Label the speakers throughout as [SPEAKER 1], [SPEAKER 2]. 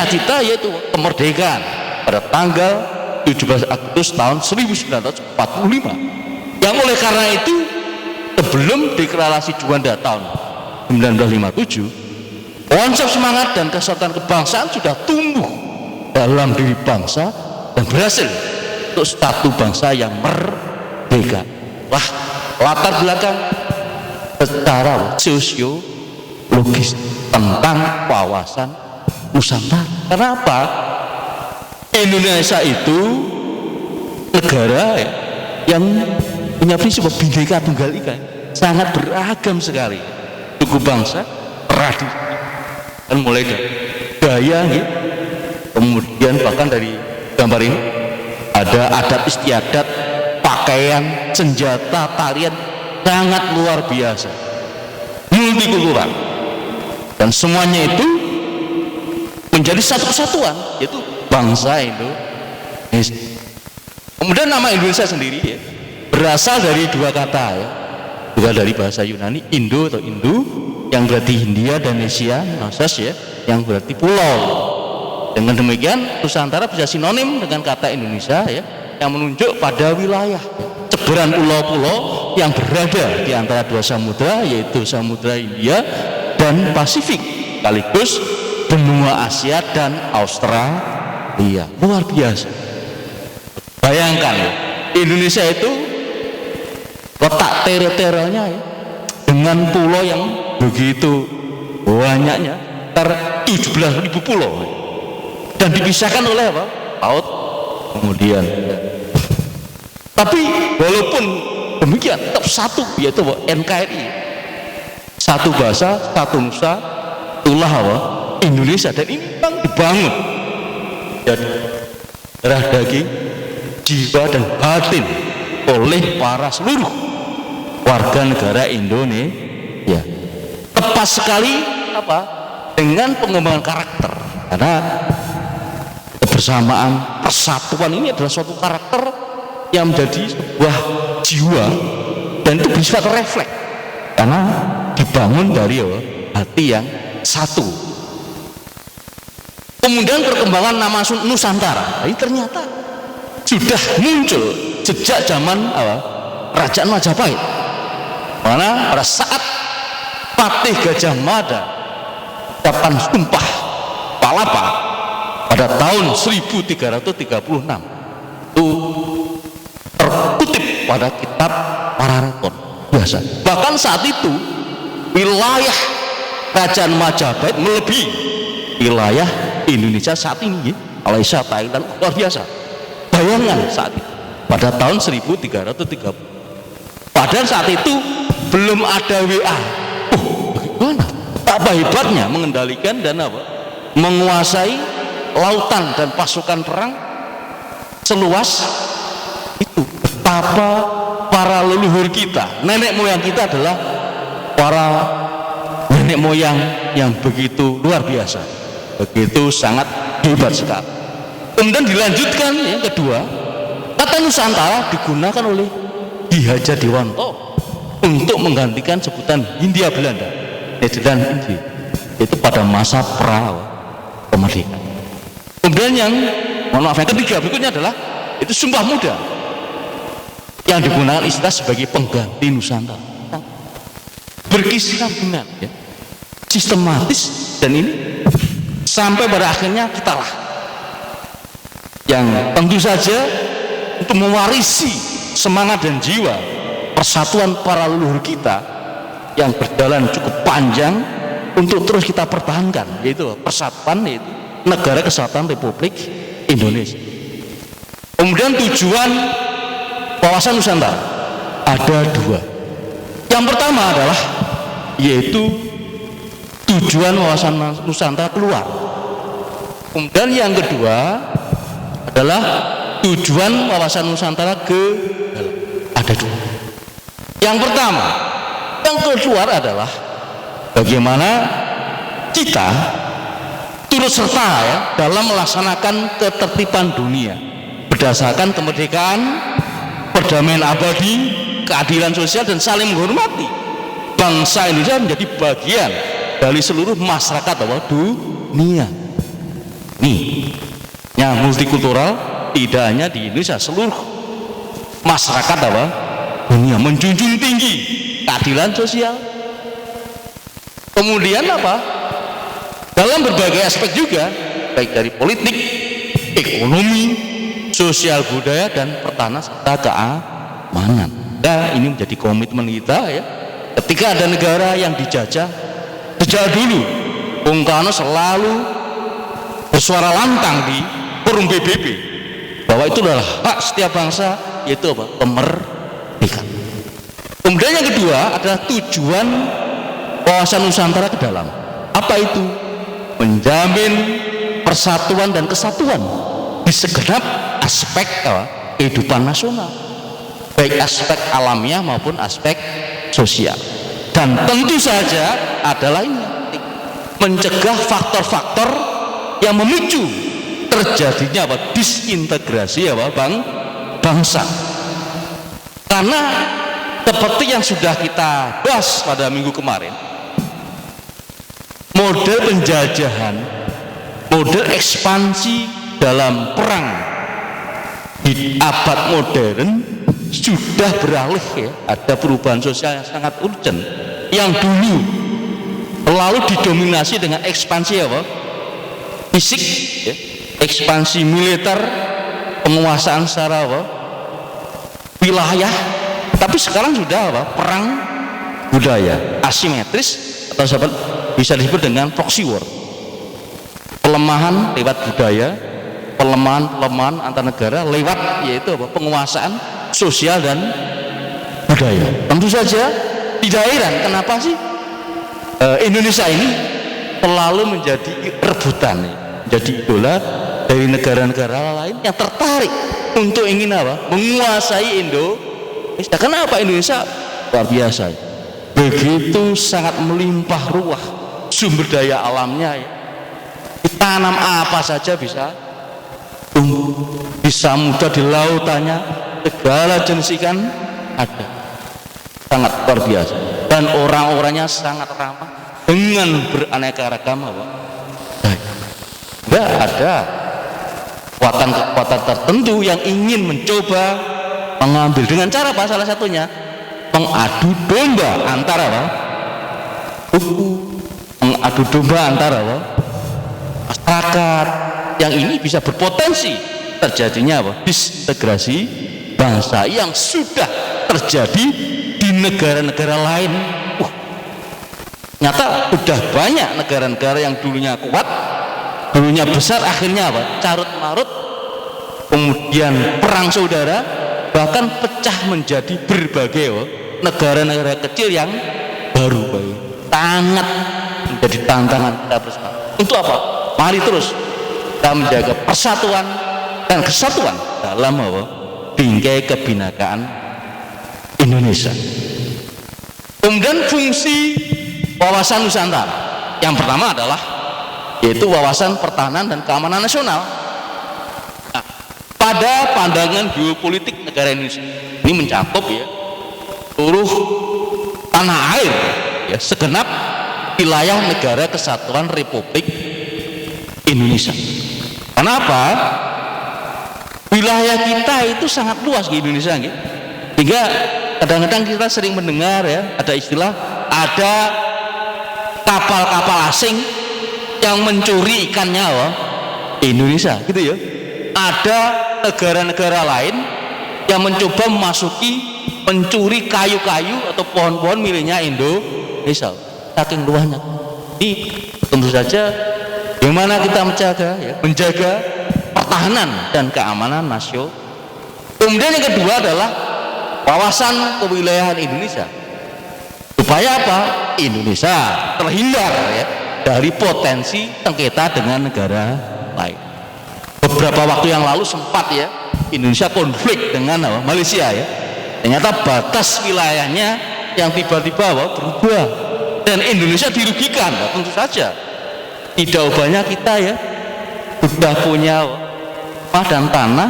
[SPEAKER 1] cita yaitu kemerdekaan pada tanggal 17 Agustus tahun 1945, yang oleh karena itu sebelum deklarasi Juanda tahun 1957 konsep semangat dan kesatuan kebangsaan sudah tumbuh dalam diri bangsa dan berhasil untuk satu bangsa yang merdeka. Wah, latar belakang secara sosiologis tentang kawasan Nusantara. Kenapa? Indonesia itu negara yang punya prinsip Bhinneka Tunggal Ika, sangat beragam sekali suku bangsa, tradisi, dan mulai dari gaya, kemudian bahkan dari gambar ini ada adat istiadat, pakaian, senjata, tarian, sangat luar biasa, multikultural, dan semuanya itu menjadi satu kesatuan, yaitu bangsa Indonesia. Kemudian nama Indonesia sendiri berasal dari dua kata juga dari bahasa Yunani, Indo atau Hindu, yang berarti Hindia, dan Asia, Noses yang berarti pulau. Dengan demikian Nusantara bisa sinonim dengan kata Indonesia yang menunjuk pada wilayah sebaran pulau-pulau yang berada di antara dua samudra, yaitu Samudra Hindia dan Pasifik, sekaligus benua Asia dan Australia. Luar biasa. Bayangkan Indonesia itu letak teritorialnya dengan pulau yang begitu banyaknya, 17.000 pulau, dan dipisahkan oleh apa? Laut. Kemudian tapi walaupun demikian tetap satu, yaitu NKRI, satu bahasa, satu nusa, itulah Indonesia. Dan ini memang dibangun dan darah daging, jiwa dan batin oleh para seluruh warga negara Indonesia. Tepat sekali dengan pengembangan karakter, karena kebersamaan, persatuan ini adalah suatu karakter yang menjadi sebuah jiwa, dan itu bersifat refleks karena dibangun dari hati yang satu. Kemudian perkembangan nama Nusantara ini ternyata sudah muncul sejak zaman Kerajaan Majapahit, mana pada saat Patih Gajah Mada ucapan Sumpah Palapa pada tahun 1336 itu terkutip pada kitab Pararaton biasa. Bahkan saat itu wilayah Kerajaan Majapahit melebihi wilayah Indonesia saat ini, Malaysia, Thailand, luar biasa. Bayangan saat itu pada tahun 1330. Padahal saat itu belum ada WA. Bagaimana? Apa hebatnya mengendalikan dan menguasai lautan dan pasukan perang seluas itu. Betapa para leluhur kita, nenek moyang kita adalah para nenek moyang yang begitu luar biasa, begitu sangat hebat sekali. Kemudian dilanjutkan yang kedua, kata Nusantara digunakan oleh Ki Hajar Dewanto untuk menggantikan sebutan Hindia Belanda, Nederland India, itu pada masa pra kemerdekaan. Kemudian yang ketiga berikutnya adalah itu Sumpah Muda yang digunakan istilah sebagai pengganti Nusantara, berkesinambungan sistematis, dan ini sampai pada akhirnya kitalah yang tentu saja untuk mewarisi semangat dan jiwa persatuan para leluhur kita yang berjalan cukup panjang untuk terus kita pertahankan, yaitu persatuan, yaitu Negara Kesatuan Republik Indonesia. Kemudian tujuan wawasan Nusantara ada dua. Yang pertama adalah yaitu tujuan wawasan Nusantara keluar. Kemudian yang kedua adalah tujuan wawasan Nusantara ke dalam. Ada dua. Yang pertama, yang keluar adalah bagaimana kita turut serta dalam melaksanakan ketertiban dunia berdasarkan kemerdekaan, perdamaian abadi, keadilan sosial, dan saling menghormati. Bangsa Indonesia menjadi bagian dari seluruh masyarakat dunia. Nih, yang multikultural tidak hanya di Indonesia, seluruh masyarakat apa? Dunia menjunjung tinggi keadilan sosial. Kemudian apa? Dalam berbagai aspek juga, baik dari politik, ekonomi, sosial budaya dan pertahanan serta keamanan. Nah, ini menjadi komitmen kita ya. Ketika ada negara yang dijajah, sejak dulu Bung Karno selalu bersuara lantang di forum PBB bahwa itu adalah hak setiap bangsa, yaitu apa? Kemerdekaan. Kemudian yang kedua adalah tujuan wawasan Nusantara ke dalam. Apa itu? Menjamin persatuan dan kesatuan di segenap aspek kehidupan nasional, baik aspek alamiah maupun aspek sosial. Dan tentu saja adalah ini mencegah faktor-faktor yang memicu terjadinya apa? Disintegrasi apa? Bangsa. Karena seperti yang sudah kita bahas pada minggu kemarin, model penjajahan, model ekspansi dalam perang di abad modern sudah beralih ya. Ada perubahan sosial yang sangat urgent yang dulu lalu didominasi dengan ekspansi apa? Fisik ya. Ekspansi militer, penguasaan secara apa? Wilayah. Tapi sekarang sudah apa? Perang budaya, asimetris atau bisa disebut dengan proxy war. Pelemahan lewat budaya, pelemahan antar negara lewat yaitu apa? Penguasaan sosial dan budaya. Tentu saja tidak heran kenapa sih Indonesia ini selalu menjadi rebutan, menjadi idola dari negara-negara lain yang tertarik untuk ingin apa? Menguasai Indonesia. Kenapa Indonesia? Luar biasa. Begitu sangat melimpah ruah sumber daya alamnya ya. Ditanam apa saja bisa tumbuh, bisa mudah di lautannya, segala jenis ikan ada, sangat luar biasa, dan orang-orangnya sangat ramah dengan beraneka ragam apa? Tidak ada kekuatan-kekuatan tertentu yang ingin mencoba mengambil dengan cara apa? Salah satunya mengadu domba antara apa? Mengadu domba antara apa? Masyarakat yang ini bisa berpotensi terjadinya apa? Disintegrasi bangsa yang sudah terjadi di negara-negara lain. Nyata sudah banyak negara-negara yang dulunya kuat, dulunya besar, akhirnya apa? Carut marut, kemudian perang saudara, bahkan pecah menjadi berbagai negara-negara kecil yang baru sangat menjadi tantangan kita bersama. Untuk apa? Mari terus kita menjaga persatuan dan kesatuan dalam apa? Bingkai kebinakaan Indonesia. Kemudian fungsi wawasan Nusantara yang pertama adalah yaitu wawasan pertahanan dan keamanan nasional. Nah, pada pandangan geopolitik negara Indonesia ini mencakup ya seluruh tanah air ya, segenap wilayah negara kesatuan Republik Indonesia. Kenapa? Wilayah kita itu sangat luas di Indonesia gitu. Sehingga kadang-kadang kita sering mendengar ya ada istilah ada kapal-kapal asing yang mencuri ikannya Indonesia gitu ya. Ada negara-negara lain yang mencoba memasuki mencuri kayu-kayu atau pohon-pohon miliknya Indonesia. Saking luasnya. Ini tentu saja bagaimana kita menjaga pertahanan dan keamanan nasional. Kemudian yang kedua adalah wawasan kewilayahan Indonesia. Supaya apa? Indonesia terhindar ya dari potensi sengketa dengan negara lain. Beberapa waktu yang lalu sempat ya Indonesia konflik dengan Malaysia ya. Ternyata batas wilayahnya yang tiba-tiba berubah dan Indonesia dirugikan. Tentu saja tidak ubahnya kita ya sudah punya dan tanah,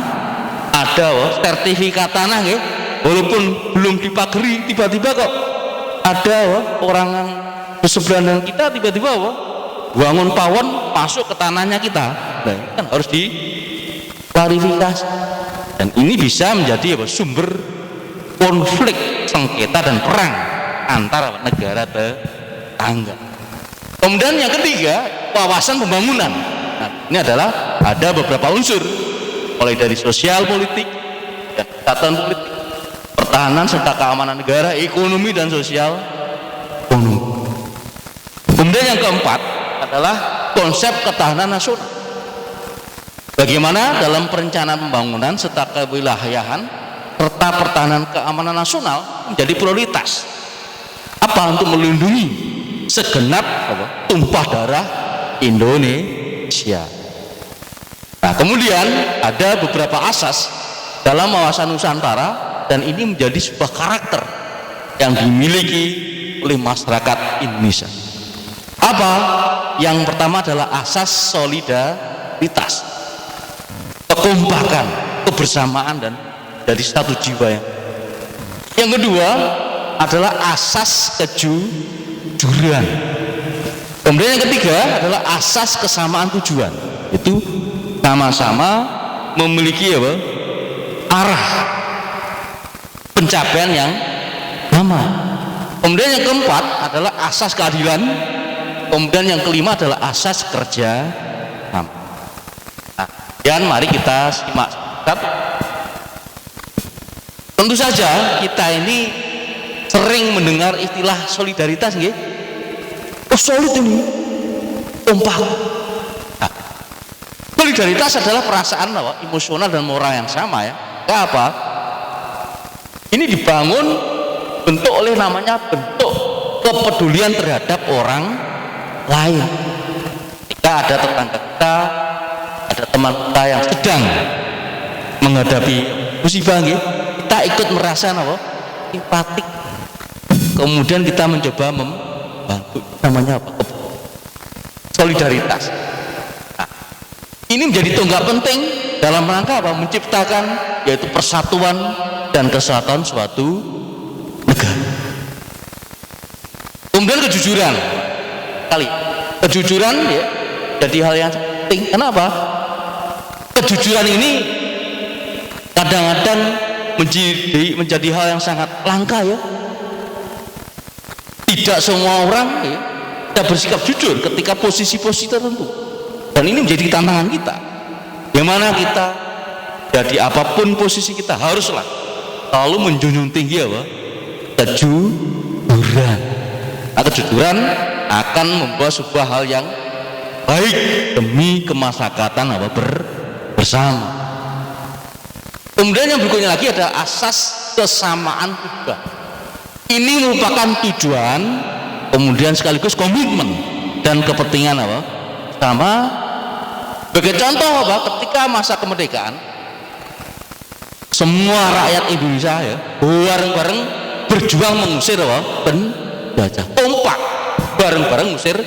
[SPEAKER 1] ada sertifikat tanah ya, walaupun belum dipagari, tiba-tiba kok ada orang yang berseberangan kita tiba-tiba bangun pawon masuk ke tanahnya kita. Nah, ini kan harus diklarifikasi. Dan ini bisa menjadi sumber konflik, sengketa dan perang antara negara tetangga. Kemudian yang ketiga, wawasan pembangunan. Nah, ini adalah ada beberapa unsur, mulai dari sosial politik, dan kesehatan politik, pertahanan serta keamanan negara, ekonomi dan sosial ekonomi. Kemudian yang keempat adalah konsep ketahanan nasional. Bagaimana dalam perencanaan pembangunan serta kewilayahan serta pertahanan keamanan nasional menjadi prioritas. Apa? Untuk melindungi segenap tumpah darah Indonesia. Nah, kemudian ada beberapa asas dalam wawasan Nusantara, dan ini menjadi sebuah karakter yang dimiliki oleh masyarakat Indonesia. Apa? Yang pertama adalah asas solidaritas, kekompakan, kebersamaan dan dari satu jiwa. Yang kedua adalah asas kejujuran. Kemudian yang ketiga adalah asas kesamaan tujuan, itu sama-sama memiliki arah pencapaian yang sama. Kemudian yang keempat adalah asas keadilan. Kemudian yang kelima adalah asas kerja sama. Nah, dan mari kita simak. Tentu saja kita ini sering mendengar istilah solidaritas, nggih. Oh, solid ini, kompak. Nah, solidaritas adalah perasaan emosional dan moral yang sama, ya. Apa? Ini dibangun bentuk oleh namanya bentuk kepedulian terhadap orang lain. Ketika ada tetangga kita, ada teman kita yang sedang menghadapi musibah, kita ikut merasa simpatik. Kemudian kita mencoba membantu, namanya apa? Solidaritas. Nah, ini menjadi tonggak penting dalam rangka apa? Menciptakan yaitu persatuan dan kesatuan suatu negara. Kemudian kejujuran. Kejujuran jadi hal yang penting. Kenapa? Kejujuran ini kadang-kadang menjadi hal yang sangat langka, ya. Tidak semua orang bisa bersikap jujur ketika posisi-posisi tertentu, dan ini menjadi tantangan kita. Bagaimana kita jadi apapun posisi kita haruslah selalu menjunjung tinggi kejujuran. Nah, kejujuran akan membawa sebuah hal yang baik demi kemasyarakatan bersama. Kemudian yang berikutnya lagi ada asas kesamaan tujuan. Ini merupakan tujuan, kemudian sekaligus komitmen dan kepentingan sama. Sebagai contoh ketika masa kemerdekaan, semua rakyat Indonesia bareng-bareng berjuang mengusir penjajah, kompak bareng-bareng ngusir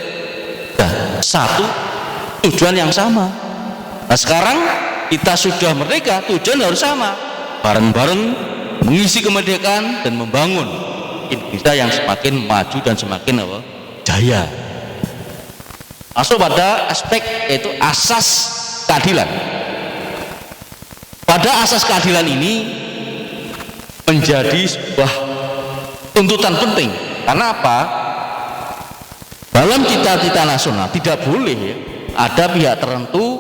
[SPEAKER 1] satu tujuan yang sama. Nah, sekarang kita sudah merdeka, tujuan harus sama, bareng-bareng mengisi kemerdekaan dan membangun Indonesia yang semakin maju dan semakin jaya. Masuk pada aspek yaitu asas keadilan. Pada asas keadilan ini menjadi sebuah tuntutan penting. Karena apa? Dalam cita-cita nasional tidak boleh ada pihak tertentu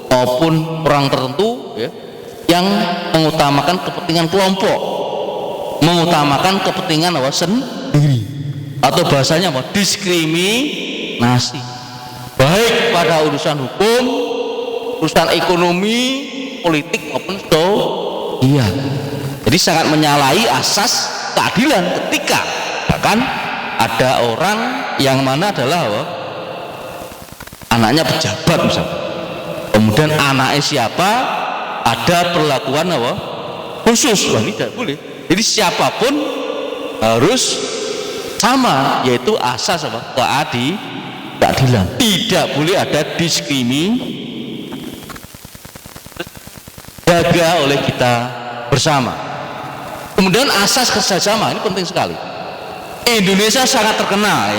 [SPEAKER 1] maupun orang tertentu yang mengutamakan kepentingan kelompok, mengutamakan kepentingan sendiri, atau bahasanya diskriminasi, baik pada urusan hukum, urusan ekonomi, politik maupun sosial. Jadi sangat menyalahi asas keadilan ketika bahkan ada orang yang mana adalah anaknya pejabat misalnya, kemudian anaknya siapa ada perlakuan khusus. Wah, ini tidak boleh. Jadi siapapun harus sama, yaitu asas keadilan. Tidak boleh ada diskriminasi, jaga oleh kita bersama. Kemudian asas kerjasama ini penting sekali. Indonesia sangat terkenal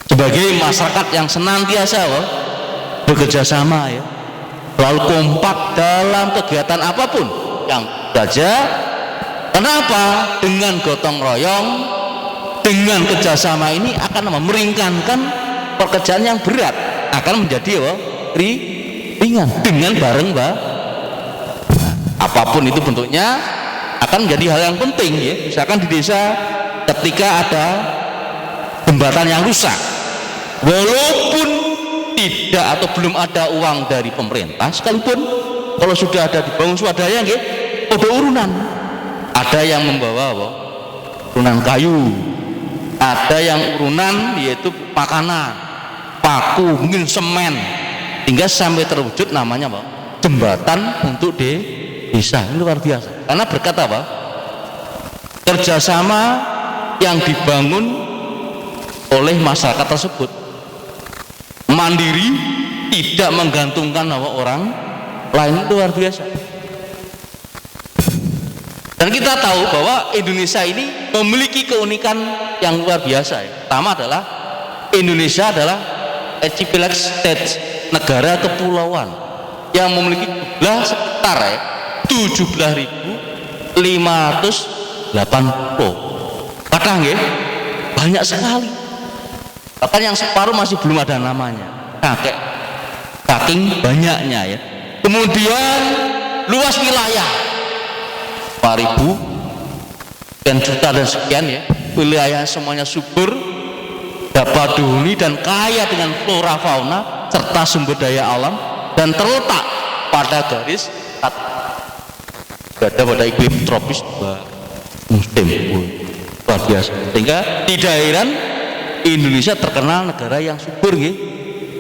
[SPEAKER 1] sebagai masyarakat yang senantiasa bekerja sama ya, selalu kompak dalam kegiatan apapun yang saja. Kenapa? Dengan gotong royong, dengan kerjasama ini akan meringankan pekerjaan yang berat, akan menjadi ringan dengan bareng apapun itu bentuknya akan menjadi hal yang penting ya. Misalkan di desa ketika ada jembatan yang rusak, walaupun tidak atau belum ada uang dari pemerintah sekalipun, kalau sudah ada dibangun swadaya nggih, ada urunan. Ada yang membawa urunan kayu, ada yang urunan yaitu makanan, paku, mungkin semen, hingga sampai terwujud namanya jembatan untuk desa. Ini luar biasa. Karena berkat kerjasama yang dibangun oleh masyarakat tersebut, mandiri, tidak menggantungkan orang lain, luar biasa. Dan kita tahu bahwa Indonesia ini memiliki keunikan yang luar biasa ya. Pertama adalah Indonesia adalah archipelago state, negara kepulauan yang memiliki jumlah sekitar 17.580 pulau. Kata nggih, banyak sekali. Bahkan yang separuh masih belum ada namanya. Saking banyaknya ya. Kemudian luas wilayah 4.000 dan juta dan sekian ya, wilayah semuanya subur, dapat dihuni dan kaya dengan flora fauna serta sumber daya alam, dan terletak pada garis berada pada iklim tropis musim luar biasa. Sehingga tidak heran Indonesia terkenal negara yang subur ya,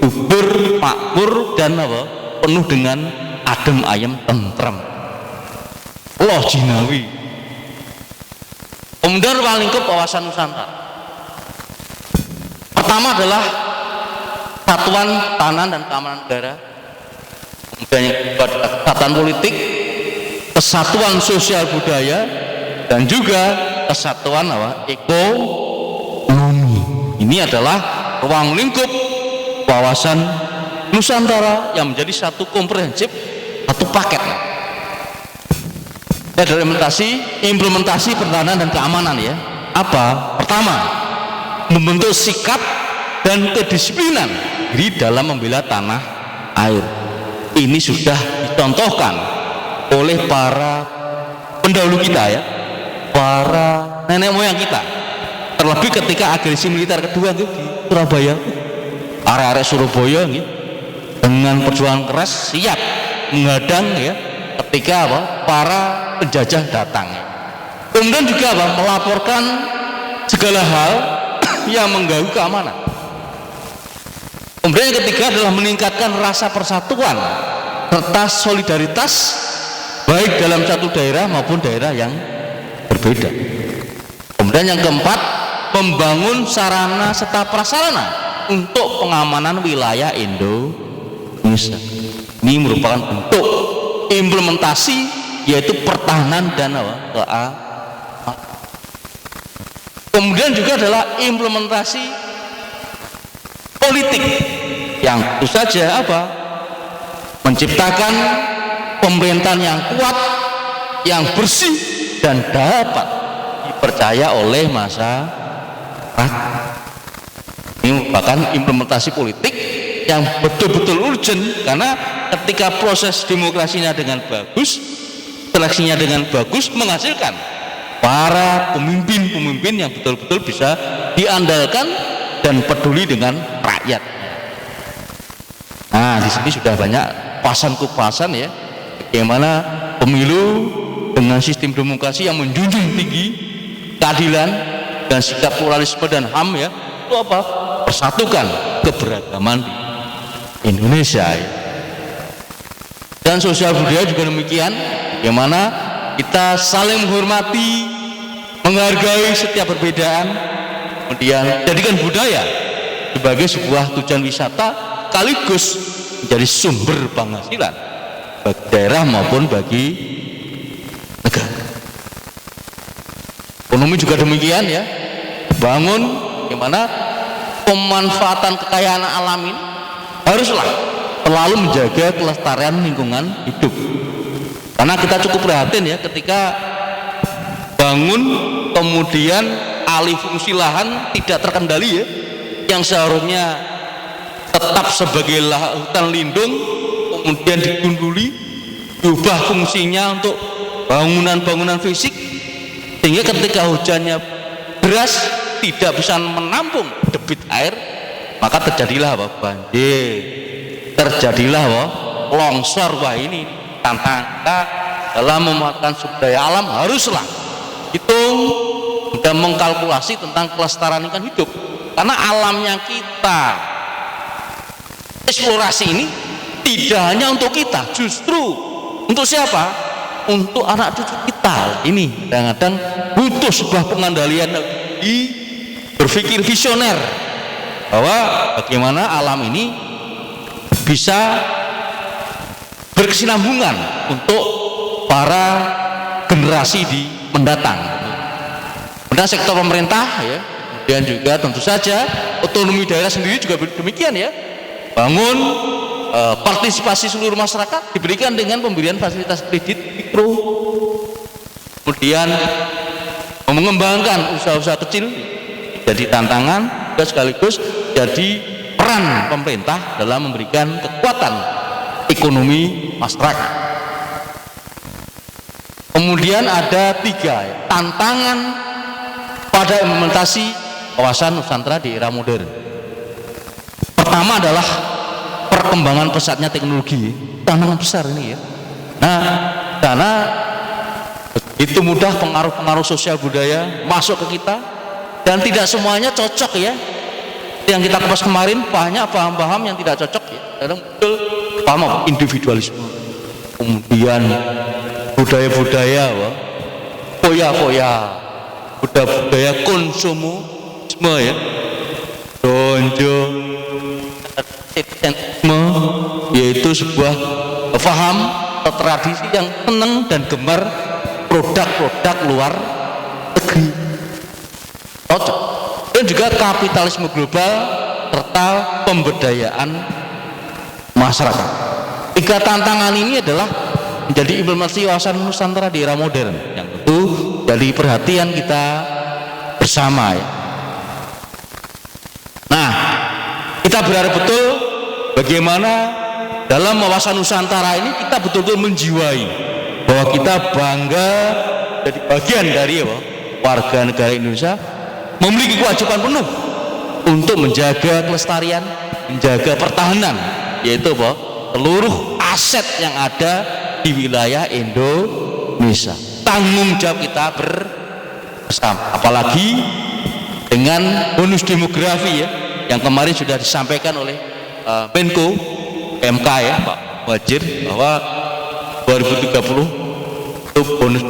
[SPEAKER 1] subur, makmur, dan penuh dengan adem ayem tentram. Loh jinawi. Kemudian ruang lingkup kawasan Nusantara. Pertama adalah Satuan Pertahanan dan Keamanan Negara. Kemudian yang kedua adalah kesatuan politik, kesatuan sosial budaya, dan juga kesatuan ekonomi. Ini adalah ruang lingkup kawasan Nusantara yang menjadi satu komprehensif, satu paket. Adalah implementasi pertahanan dan keamanan ya. Apa? Pertama, membentuk sikap dan kedisiplinan di dalam membela tanah air. Ini sudah dicontohkan oleh para pendahulu kita ya, para nenek moyang kita. Terlebih ketika agresi militer kedua di Surabaya, area-area Surabaya dengan perjuangan keras siap menghadang ya ketika para penjajah datang. Kemudian juga melaporkan segala hal yang mengganggu keamanan. Kemudian yang ketiga adalah meningkatkan rasa persatuan serta solidaritas baik dalam satu daerah maupun daerah yang berbeda. Kemudian yang keempat, membangun sarana serta prasarana untuk pengamanan wilayah Indonesia. Ini merupakan bentuk implementasi yaitu pertahanan dan keamanan. Kemudian juga adalah implementasi politik yang tentu saja menciptakan pemerintahan yang kuat, yang bersih, dan dapat dipercaya oleh masyarakat. Ini merupakan implementasi politik yang betul-betul urgent, karena ketika proses demokrasinya dengan bagus, seleksinya dengan bagus, menghasilkan para pemimpin-pemimpin yang betul-betul bisa diandalkan dan peduli dengan rakyat. Nah, di sini sudah banyak kupasan ya, bagaimana pemilu dengan sistem demokrasi yang menjunjung tinggi keadilan dan sikap pluralisme dan HAM ya, itu persatukan keberagaman di Indonesia ya. Dan sosial budaya juga demikian, bagaimana kita saling menghormati, menghargai setiap perbedaan, kemudian jadikan budaya sebagai sebuah tujuan wisata sekaligus menjadi sumber penghasilan bagi daerah maupun bagi negara. Ekonomi juga demikian ya, bangun bagaimana pemanfaatan kekayaan alam ini haruslah selalu menjaga kelestarian lingkungan hidup. Karena kita cukup prihatin ya ketika bangun kemudian alih fungsi lahan tidak terkendali ya, yang seharusnya tetap sebagai hutan lindung kemudian digunduli, diubah fungsinya untuk bangunan-bangunan fisik, sehingga ketika hujannya deras tidak bisa menampung debit air, maka terjadilah apa? Banjir, terjadilah apa? Longsor. Wah, ini tantangan kita dalam memanfaatkan sumber daya alam haruslah hitung dan mengkalkulasi tentang kelestarian lingkungan hidup, karena alamnya kita eksplorasi ini tidak hanya untuk kita, justru untuk siapa? Untuk anak cucu kita. Ini kadang-kadang butuh sebuah pengendalian berpikir visioner bahwa bagaimana alam ini bisa berkesinambungan untuk para generasi di mendatang. Kemudian sektor pemerintah ya, dan juga tentu saja otonomi daerah sendiri juga demikian ya, bangun partisipasi seluruh masyarakat diberikan dengan pemberian fasilitas kredit mikro, kemudian mengembangkan usaha-usaha kecil jadi tantangan dan sekaligus jadi peran pemerintah dalam memberikan kekuatan ekonomi masyarakat. Kemudian ada 3 tantangan pada implementasi kawasan Nusantara di era modern. Pertama adalah perkembangan pesatnya teknologi, tantangan besar ini ya. Nah, karena begitu mudah pengaruh-pengaruh sosial budaya masuk ke kita dan tidak semuanya cocok ya. Yang kita kupas kemarin banyak paham-paham yang tidak cocok ya. Kadang betul paham individualisme, kemudian budaya-budaya foya-foya, budaya konsumisme ya, donjo, yaitu sebuah paham atau tradisi yang senang dan gemar produk-produk luar negeri, cocok. Dan juga kapitalisme global serta pemberdayaan masyarakat. 3 tantangan ini adalah menjadi implementasi kawasan Nusantara di era modern yang tentu jadi perhatian kita bersama ya. Nah, kita berharap betul bagaimana dalam kawasan Nusantara ini kita betul-betul menjiwai bahwa kita bangga jadi bagian dari warga negara Indonesia, memiliki kewajiban penuh untuk menjaga kelestarian, menjaga pertahanan, yaitu seluruh aset yang ada di wilayah Indonesia. Tanggung jawab kita bersama, apalagi dengan bonus demografi ya, yang kemarin sudah disampaikan oleh Menko PMK ya Pak Muhadjir, bahwa 2030 itu bonus